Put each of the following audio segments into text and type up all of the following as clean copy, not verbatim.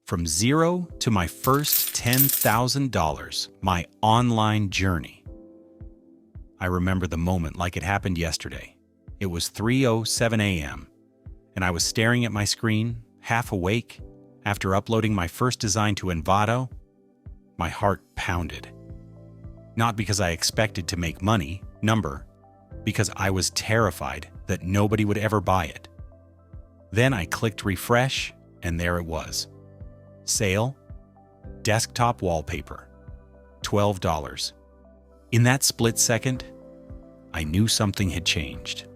From zero to my first $10,000, my online journey. I remember the moment like it happened yesterday. It was 3:07 a.m., and I was staring at my screen, half awake, after uploading my first design to Envato. My heart pounded. Not because I expected to make money, because I was terrified that nobody would ever buy it. Then I clicked refresh, and there it was. Sale, desktop wallpaper, $12. In that split second, I knew something had changed.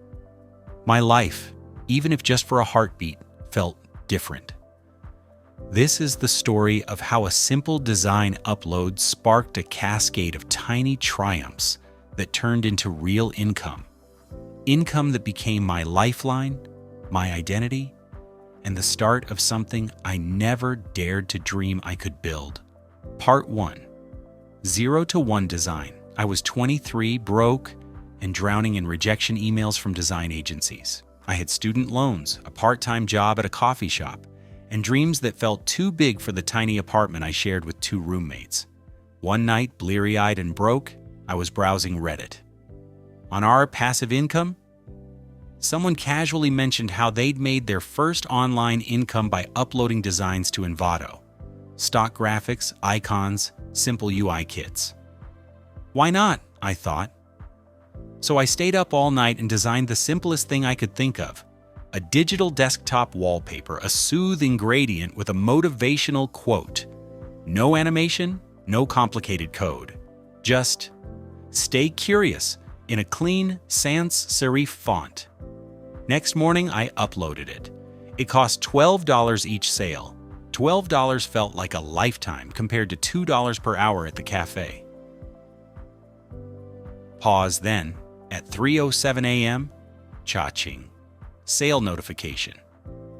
My life, even if just for a heartbeat, felt different. This is the story of how a simple design upload sparked a cascade of tiny triumphs that turned into real income. Income that became my lifeline, my identity, and the start of something I never dared to dream I could build. Part 1. 0 to 1 design. I was 23, broke, and drowning in rejection emails from design agencies. I had student loans, a part-time job at a coffee shop, and dreams that felt too big for the tiny apartment I shared with 2 roommates. One night, bleary-eyed and broke, I was browsing Reddit. On our passive income, someone casually mentioned how they'd made their first online income by uploading designs to Envato. Stock graphics, icons, simple UI kits. Why not? I thought. So I stayed up all night and designed the simplest thing I could think of. A digital desktop wallpaper, a soothing gradient with a motivational quote. No animation, no complicated code. Just stay curious in a clean sans serif font. Next morning, I uploaded it. It cost $12 each sale. $12 felt like a lifetime compared to $2 per hour at the cafe. Pause then. At 3:07 a.m., cha-ching. Sale notification.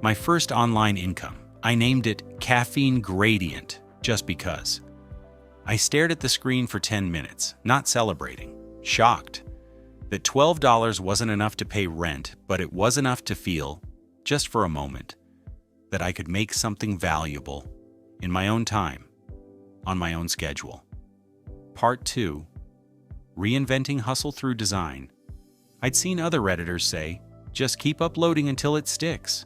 My first online income. I named it Caffeine Gradient, just because. I stared at the screen for 10 minutes, not celebrating, shocked that $12 wasn't enough to pay rent, but it was enough to feel, just for a moment, that I could make something valuable in my own time, on my own schedule. Part 2. Reinventing hustle through design. I'd seen other Redditors say, just keep uploading until it sticks.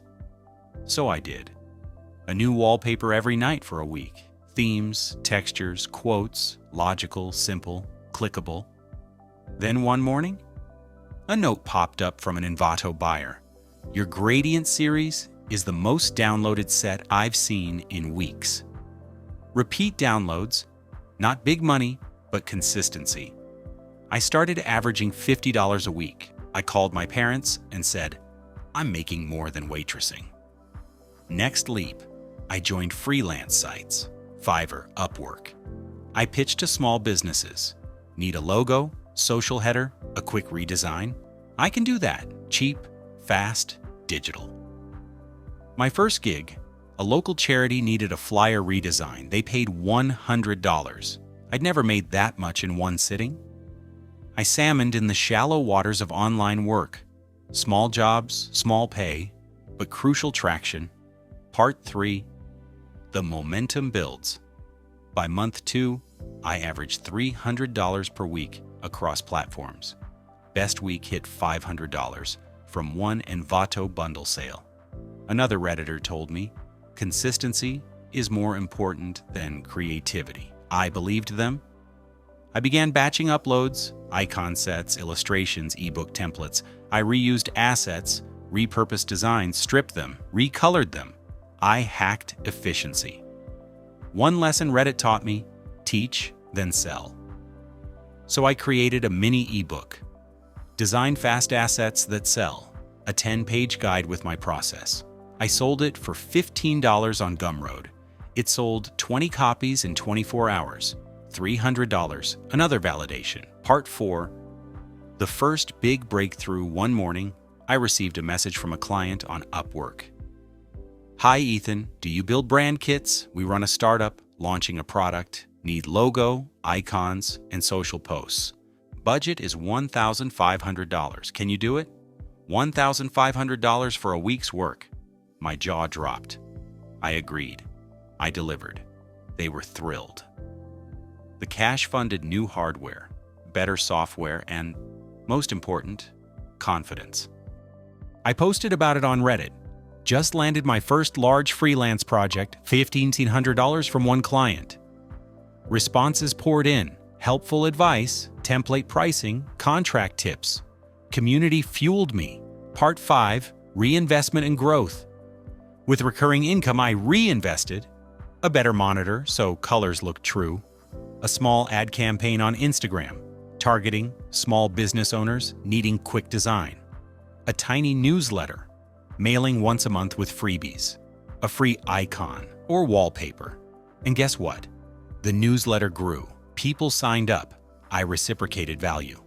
So I did. A new wallpaper every night for a week. Themes, textures, quotes, logical, simple, clickable. Then one morning, a note popped up from an Envato buyer. Your Gradient series is the most downloaded set I've seen in weeks. Repeat downloads, not big money, but consistency. I started averaging $50 a week. I called my parents and said, I'm making more than waitressing. Next leap, I joined freelance sites, Fiverr, Upwork. I pitched to small businesses. Need a logo, social header, a quick redesign? I can do that. Cheap, fast, digital. My first gig, a local charity needed a flyer redesign. They paid $100. I'd never made that much in one sitting. I salmoned in the shallow waters of online work. Small jobs, small pay, but crucial traction. Part 3. The momentum builds. By month 2, I averaged $300 per week across platforms. Best week hit $500 from one Envato bundle sale. Another Redditor told me, consistency is more important than creativity. I believed them. I began batching uploads, icon sets, illustrations, ebook templates. I reused assets, repurposed designs, stripped them, recolored them. I hacked efficiency. One lesson Reddit taught me, teach, then sell. So I created a mini ebook. Design fast assets that sell. A 10-page guide with my process. I sold it for $15 on Gumroad. It sold 20 copies in 24 hours. $300. Another validation. Part 4. The first big breakthrough. One morning, I received a message from a client on Upwork. Hi Ethan, do you build brand kits? We run a startup, launching a product, need logo, icons, and social posts. Budget is $1,500. Can you do it? $1,500 for a week's work. My jaw dropped. I agreed. I delivered. They were thrilled. The cash funded new hardware, better software, and, most important, confidence. I posted about it on Reddit. Just landed my first large freelance project, $1,500 from one client. Responses poured in, helpful advice, template pricing, contract tips. Community fueled me. Part 5, reinvestment and growth. With recurring income, I reinvested. A better monitor so colors look true. A small ad campaign on Instagram, targeting small business owners needing quick design. A tiny newsletter, mailing once a month with freebies. A free icon or wallpaper. And guess what? The newsletter grew. People signed up. I reciprocated value.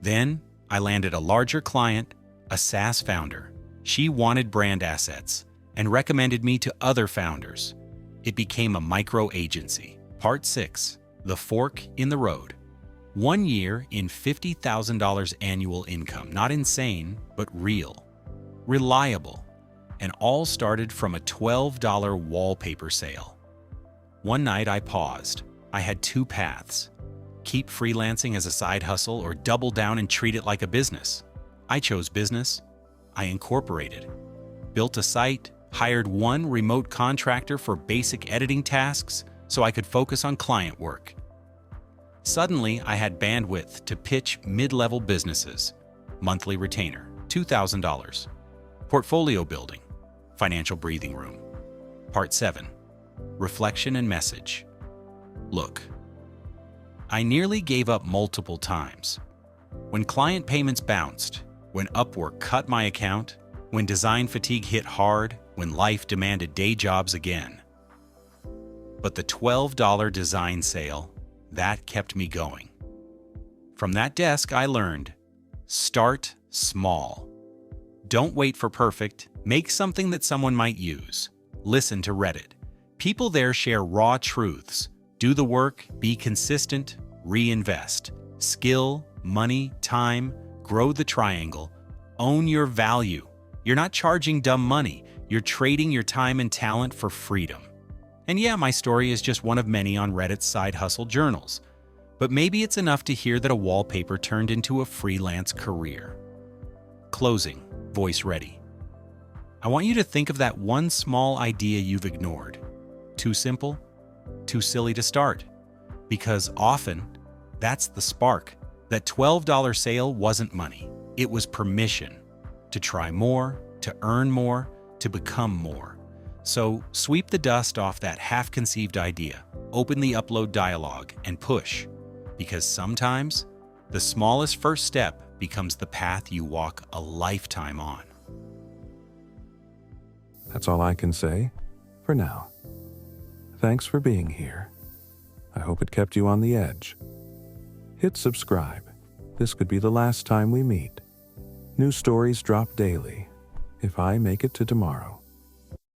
Then, I landed a larger client, a SaaS founder. She wanted brand assets and recommended me to other founders. It became a micro agency. Part 6, the fork in the road. 1 year in $50,000 annual income. Not insane, but real. Reliable. And all started from a $12 wallpaper sale. One night I paused. I had two paths. Keep freelancing as a side hustle or double down and treat it like a business. I chose business. I incorporated. Built a site, hired one remote contractor for basic editing tasks so I could focus on client work. Suddenly, I had bandwidth to pitch mid-level businesses. Monthly retainer, $2,000. Portfolio building, financial breathing room. Part 7, reflection and message. Look, I nearly gave up multiple times. When client payments bounced, when Upwork cut my account, when design fatigue hit hard, when life demanded day jobs again. But the $12 design sale, that kept me going. From that desk, I learned, start small. Don't wait for perfect. Make something that someone might use. Listen to Reddit. People there share raw truths. Do the work, be consistent, reinvest. Skill, money, time, grow the triangle. Own your value. You're not charging dumb money. You're trading your time and talent for freedom. And yeah, my story is just one of many on Reddit's side hustle journals. But maybe it's enough to hear that a wallpaper turned into a freelance career. Closing, voice ready. I want you to think of that one small idea you've ignored. Too simple? Too silly to start? Because often, that's the spark. That $12 sale wasn't money. It was permission to try more, to earn more, to become more. So sweep the dust off that half-conceived idea, open the upload dialog, and push. Because sometimes, the smallest first step becomes the path you walk a lifetime on. That's all I can say for now. Thanks for being here. I hope it kept you on the edge. Hit subscribe. This could be the last time we meet. New stories drop daily, if I make it to tomorrow.